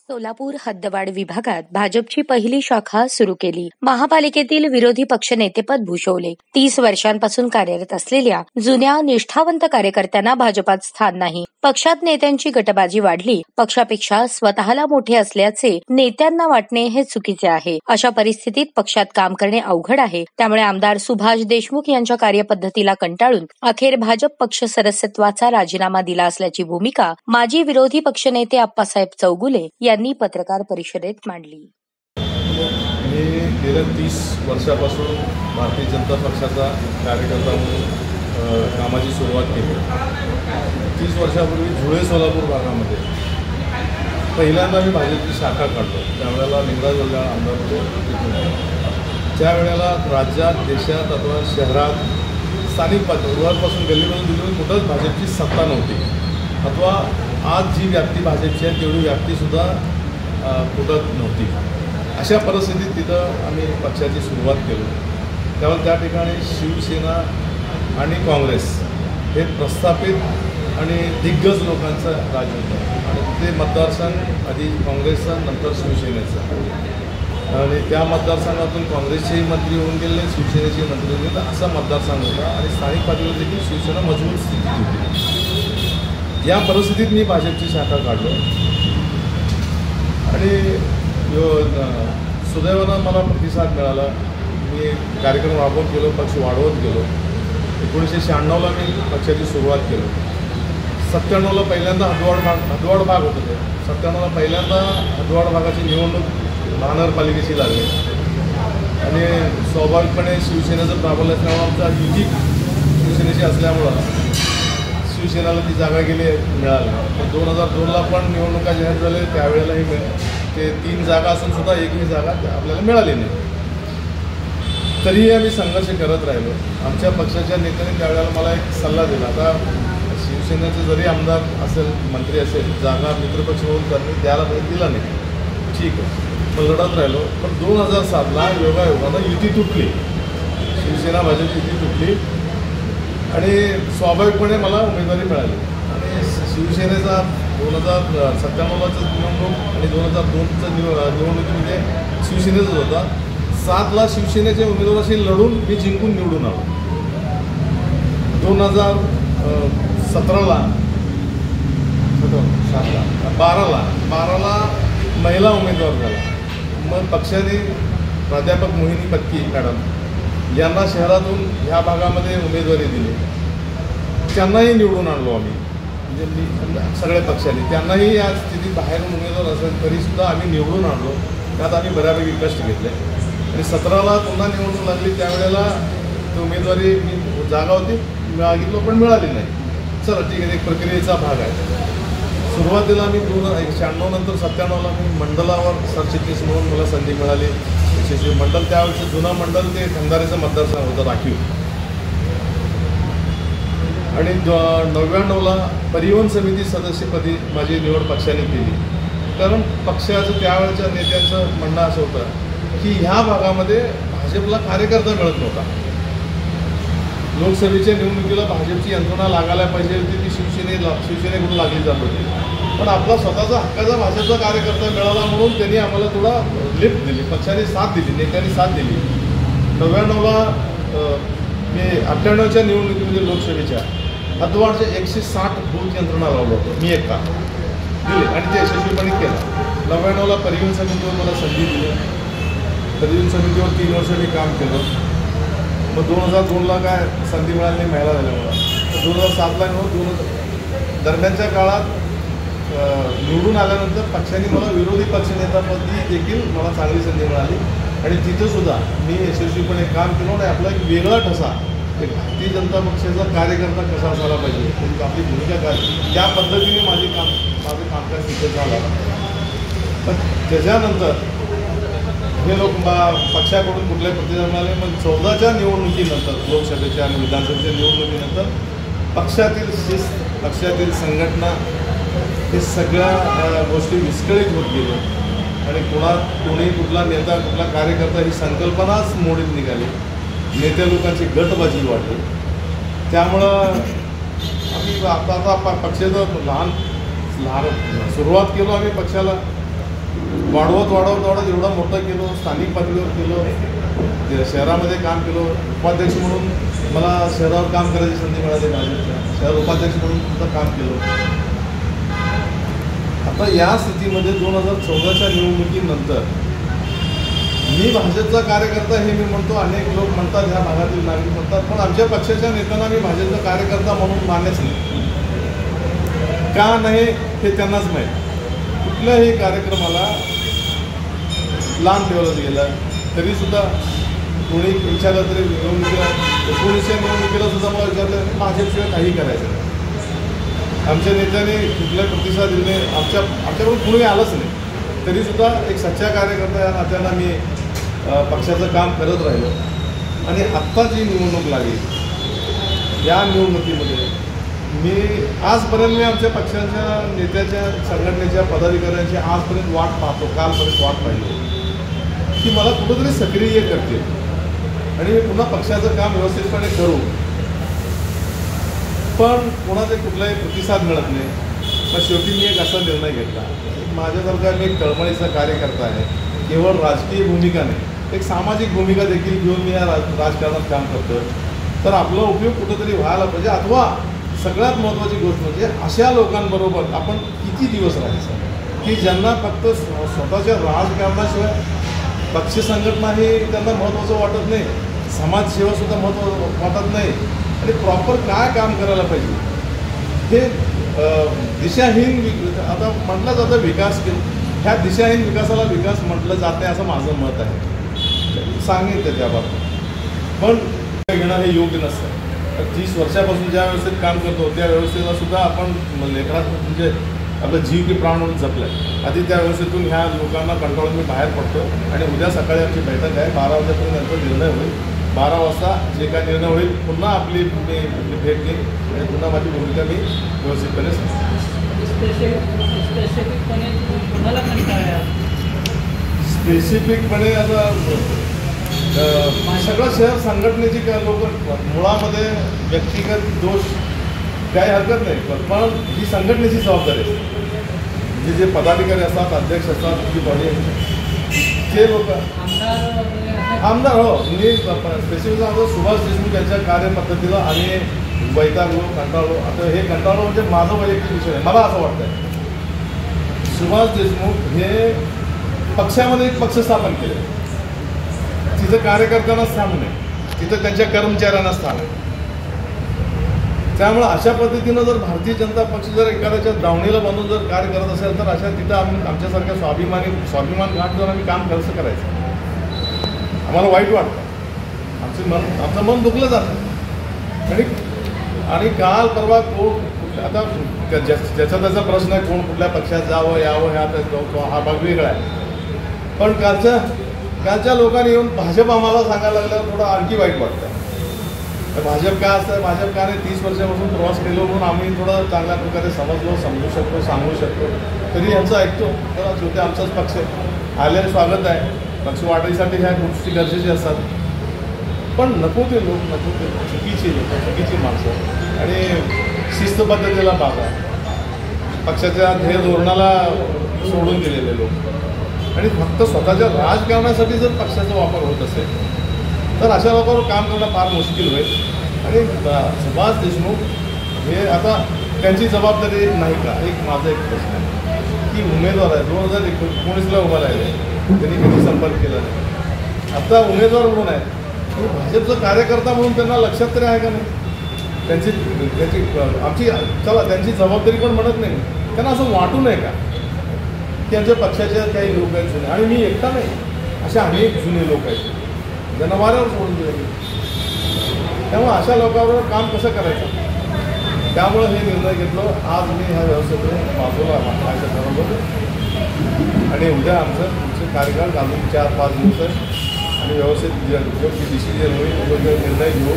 सोलापूर हद्दवाढ विभागात भाजपची पहिली शाखा सुरू केली. महापालिकेतील विरोधी पक्षनेतेपद भूषवले. 30 वर्षांपासून कार्यरत असलेल्या जुन्या निष्ठावंत कार्यकर्त्यांना भाजपात स्थान नाही. पक्षात नेत्यांची गटबाजी वाढली. पक्षापेक्षा स्वतःला मोठे असल्याचे नेत्यांना वाटणे हे चुकीचे आहे. अशा परिस्थितीत पक्षात काम करणे अवघड आहे. त्यामुळे आमदार सुभाष देशमुख यांच्या कार्यपद्धतीला कंटाळून अखेर भाजप पक्ष सदस्यत्वाचा राजीनामा दिला असल्याची भूमिका माजी विरोधी पक्षनेते आप्पासाहेब चौगुले यांनी पत्रकार परिषदेत मांडली. मी गेल्या 30 वर्षापासून भारतीय जनता पक्षाचा कार्यकर्ता म्हणून कामाची सुरुवात केली. 30 वर्षापूर्वी धुळे सोलापूर भागामध्ये पहिल्यांदा मी भाजपची शाखा काढलो. त्यावेळेला लिंगराज वल्लाळ आमदार होते. त्यावेळेला राज्यात, देशात अथवा शहरात स्थानिक पातळीपासून गल्लीपासून दिल्लीवर कुठंच भाजपची सत्ता नव्हती, अथवा आज जी व्याप्ती भाजपची आहे तेवढी व्याप्तीसुद्धा कुठंच नव्हती. अशा परिस्थितीत तिथं आम्ही पक्षाची सुरुवात केली. त्यावेळेला त्या ठिकाणी शिवसेना आणि काँग्रेस हे प्रस्थापित आणि दिग्गज लोकांचं राज्य होतं आणि ते मतदारसंघ आधी काँग्रेसचा, नंतर शिवसेनेचा, आणि त्या मतदारसंघातून काँग्रेसचेही मंत्री होऊन गेले, शिवसेनेचे मंत्री होऊन गेले, असा मतदारसंघ होता आणि स्थानिक पातळीवर देखील शिवसेना मजबूत स्थितीत होती. या परिस्थितीत मी भाजपची शाखा काढलो आणि सुदैवानं मला प्रतिसाद मिळाला. मी कार्यक्रम राबवत गेलो, पक्ष वाढवत गेलो. 1996ला मी पक्षाची सुरुवात केली. 97ला पहिल्यांदा हदवाड भाग होतं. ते 97ला पहिल्यांदा हदवाड भागाची निवडणूक महानगरपालिकेची लागली आणि स्वाभाविकपणे शिवसेनेचं प्राबल्य असल्यामुळं आमचा युती शिवसेनेची असल्यामुळं शिवसेनेला ती जागा मिळाली. 2002ला पण निवडणुका जाहीर झाल्या, त्यावेळेलाही ते 3 जागा असून सुद्धा एकही जागा आपल्याला मिळाली नाही. तरीही आम्ही संघर्ष करत राहिलो. आमच्या पक्षाच्या नेत्यांनी त्यावेळेला मला एक सल्ला दिला. आता शिवसेनेचं जरी आमदार असेल, मंत्री असेल, जागा मित्रपक्ष म्हणून त्यांनी द्यायला दिला नाही, ठीक आहे, पण लढत राहिलो. पण 2007ला योगायोगानं युती तुटली, शिवसेना भाजप युती तुटली आणि स्वाभाविकपणे मला उमेदवारी मिळाली. आणि शिवसेनेचा 2097चं निवडणूक आणि 2002चं निवडणुकीमध्ये शिवसेनेचाच होता. 7ला शिवसेनेच्या उमेदवाराशी लढून मी जिंकून निवडून आलो. 2017ला 12ला महिला उमेदवार झाला. मग पक्षाने प्राध्यापक मोहिनी पत्की मॅडम यांना शहरातून ह्या भागामध्ये उमेदवारी दिली. त्यांनाही निवडून आणलो आम्ही, म्हणजे मी सगळ्या पक्षाने. त्यांनाही या स्थितीत बाहेरून उमेदवार असेल तरीसुद्धा आम्ही निवडून आणलो. त्यात आम्ही बऱ्यापैकी कष्ट घेतले. आणि 17ला पुन्हा निवडणूक लागली. त्यावेळेला उमेदवारी मी जागा होती मागितलं पण मिळाली नाही. चला ठीक आहे, एक प्रक्रियेचा भाग आहे. सुरुवातीला मी 96 नंतर 97ला मी मंडलावर सरचिटणीस म्हणून मला संधी मिळाली. यशस्वी मंडल, त्यावेळेचं जुनं मंडल ते खंदारेचं मतदारसंघ होतं राखीव. आणि 99ला परिवहन समिती सदस्यपदी माझी निवड पक्षाने केली. कारण पक्षाचं त्यावेळेच्या नेत्यांचं म्हणणं असं होतं की ह्या भागामध्ये भाजपला कार्यकर्ता मिळत नव्हता. लोकसभेच्या निवडणुकीला भाजपची यंत्रणा लागायला पाहिजे होती, ती शिवसेनेकडून लागली जात होती. पण आपला स्वतःचा हक्काचा भाजपचा कार्यकर्ता मिळाला म्हणून त्यांनी आम्हाला थोडा लिफ्ट दिली, पक्षाने साथ दिली, नेत्यांनी साथ दिली. 99ला मी 98च्या निवडणुकीमध्ये लोकसभेच्या हदवाडच्या 160 बूथ यंत्रणा लावलं होतं मी एकटा दिली आणि ते यशस्वीपणे केलं. 99ला परिवहन समितीवर मला संधी दिली. परिवहन समितीवर 3 वर्ष मी काम केलं. मग 2002ला काय संधी मिळाली नाही महिला झाल्यामुळं. 2007ला दरम्यानच्या काळात निवडून आल्यानंतर पक्षाने मला विरोधी पक्षनेतापदी देखील मला चांगली संधी मिळाली आणि तिथंसुद्धा मी यशस्वीपणे काम केलं. आणि आपला एक वेगळा ठसा, एक भारतीय जनता पक्षाचा कार्यकर्ता कसा असायला पाहिजे, त्यांची आपली भूमिका काय, त्या पद्धतीने माझं कामकाज सिद्ध झालं. पण त्याच्यानंतर हे लोक पक्षाकडून कुठल्याही प्रतिसाद मिळाले. मग 14च्या निवडणुकीनंतर, लोकसभेच्या आणि विधानसभेच्या निवडणुकीनंतर पक्षातील शिस्त, पक्षातील संघटना हे सगळ्या गोष्टी विस्कळीत होत गेल्या आणि कोणी कुठला नेता, कुठला कार्यकर्ता ही संकल्पनाच मोडीत निघाली. नेते लोकांची गटबाजी वाढली. त्यामुळं आम्ही आता पक्षाचं लहान सुरुवात केलो आम्ही पक्षाला. वाढवत एवढं मोठं केलं, स्थानिक पातळीवर केलं, शहरामध्ये काम केलं. उपाध्यक्ष म्हणून मला शहरावर काम करायची संधी मिळाली, भाजपच्या शहर उपाध्यक्ष म्हणून सुद्धा काम केलं. आता या स्थितीमध्ये 2014च्या निवडणुकीनंतर मी भाजपचा कार्यकर्ता हे मी म्हणतो, अनेक लोक म्हणतात, ह्या भागातील नागरिक म्हणतात, पण आमच्या पक्षाच्या नेत्यांना मी भाजपचा कार्यकर्ता म्हणून मानच नाही. का नाही हे त्यांनाच माहीत. कुठल्याही कार्यक्रमाला लांब ठेवलं गेलं तरीसुद्धा कोणी विचारलं तरी निवडणुकीला 1900 निवडणुकीला सुद्धा मला विचारलं भाजपशिवाय काही करायचं नाही. आमच्या नेत्याने कुठलाही प्रतिसाद दिले, आमच्याकडून कुणी आलंच नाही. तरीसुद्धा एक सच्चा कार्यकर्ता या नात्यानं मी पक्षाचं काम करत राहिलो. आणि आत्ता जी निवडणूक लागली, या निवडणुकीमध्ये मी आजपर्यंत आमच्या पक्षाच्या नेत्याच्या संघटनेच्या पदाधिकाऱ्यांची आजपर्यंत वाट पाहतो, कालपर्यंत वाट पाहिली की मला कुठंतरी सक्रिय करते आणि मी पुन्हा पक्षाचं काम व्यवस्थितपणे करू. पण कोणाचे कुठलाही प्रतिसाद मिळत नाही. मग शेवटी मी एक असा निर्णय घेतला, माझ्यासारखा मी एक तळमळीचा कार्यकर्ता आहे, केवळ राजकीय भूमिका नाही, एक सामाजिक भूमिका देखील घेऊन मी या राजकारणात काम करतो. तर आपला उपयोग कुठंतरी व्हायला पाहिजे. अथवा सगळ्यात महत्त्वाची गोष्ट म्हणजे अशा लोकांबरोबर आपण किती दिवस राहायचं की ज्यांना फक्त स्वतःच्या राजकारणाशिवाय पक्ष संघटना हे त्यांना महत्त्वाचं वाटत नाही, समाजसेवासुद्धा महत्त्व वाटत नाही, आणि प्रॉपर काय काम करायला पाहिजे हे दिशाहीन. आता म्हटलं जातं विकास ह्या दिशाहीन विकासाला विकास म्हटलं जात नाही असं माझं मत आहे. सांगेन त्याच्याबाबत पण घेणं हे योग्य नसतं. 30 वर्षापासून ज्या व्यवस्थेत काम करतो त्या व्यवस्थेला सुद्धा आपण लेकरात म्हणजे आपलं जीव की प्राण म्हणून जपलं आहे. आधी त्या व्यवस्थेतून ह्या लोकांना कंटाळून मी बाहेर पडतो. आणि उद्या सकाळी आमची बैठक आहे, 12 वाजेपर्यंत त्यांचा निर्णय होईल. 12 वाजता जे काय निर्णय होईल पुन्हा आपली मी भेट घेईन आणि पुन्हा माझी भूमिका मी व्यवस्थितपणे स्पेसिफिकपणे आता सगळं शहर संघटनेची लोक मुळामध्ये व्यक्तिगत दोष काही हरकत नाही, पण ही संघटनेची जबाबदारी असते. म्हणजे जे पदाधिकारी असतात, अध्यक्ष असतात, जी बॉडी ते लोक आमदार हो मी स्पेसिफिक सांगतो, सुभाष देशमुख यांच्या कार्यपद्धतीला आम्ही वैतागलो, कंटाळलो. आता हे कंटाळलो म्हणजे माझं वैयक्तिक विषय आहे. मला असं वाटतं सुभाष देशमुख हे पक्षामध्ये एक पक्ष स्थापन केले, तिथं कार्यकर्त्यांना स्थान नाही, तिथं त्यांच्या कर्मचाऱ्यांना स्थान आहे. त्यामुळे अशा पद्धतीनं जर भारतीय जनता पक्ष जर एखाद्याच्या दावणीला बांधून जर कार्य करत असेल तर अशा तिथं आमच्यासारख्या स्वाभिमान घाट जर आम्ही काम कसं करायचं. आम्हाला वाईट वाटतं, आमचं मन दुखलं जातं. आणि काल परवा कोण आता ज्याचा त्याचा प्रश्न आहे, कोण कुठल्या पक्षात जावं यावं हा भाग वेगळा आहे. पण कालच्या लोकांनी येऊन भाजप आम्हाला सांगायला लागल्यावर थोडं आणखी वाईट वाटतं. भाजप काय असतं, भाजप काय 30 वर्षापासून प्रवास केलो म्हणून आम्ही थोडं चांगल्या प्रकारे समजू शकतो, सांगू शकतो. तरी यांचं ऐकतो. तर शेवटी आमचाच पक्ष आल्याने स्वागत आहे. पक्ष वाढीसाठी ह्या गोष्टी गरजेच्या असतात. पण नको ते चुकीची लोक, चुकीची माणसं आणि शिस्तपद्धतीला बाधा, पक्षाच्या ध्येय धोरणाला सोडून गेलेले लोक आणि फक्त स्वतःच्या राजकारणासाठी जर पक्षाचा वापर होत असेल तर अशा लोकांवर काम करणं फार मुश्किल होईल. आणि सुभाष देशमुख हे आता त्यांची जबाबदारी नाही का, एक माझा एक प्रश्न आहे की उमेदवार आहे, 2019ला उभा राहिले, त्यांनी कधी संपर्क केला नाही. आता उमेदवार म्हणून आहे, भाजपचा कार्यकर्ता म्हणून त्यांना लक्षात तरी आहे का नाही. त्यांची जबाबदारी पण म्हणत नाही. त्यांना असं वाटू नये का की आमच्या पक्षाच्या काही लोक आहेत जुने, आणि मी एकटा नाही, असे अनेक जुने लोक आहेत ज्यांना वाऱ्यावर सोडून दिले. त्यामुळे अशा लोकांबरोबर काम कसं करायचं, त्यामुळे हे निर्णय घेतलो. आज मी ह्या व्यवस्थेतून बाजूला मागायचं ठरवलं आणि उद्या आमचे कार्यकाळ घालून 4-5 दिवस आणि व्यवस्थित योग्य डिसिजन होईल, योग्य निर्णय घेऊ.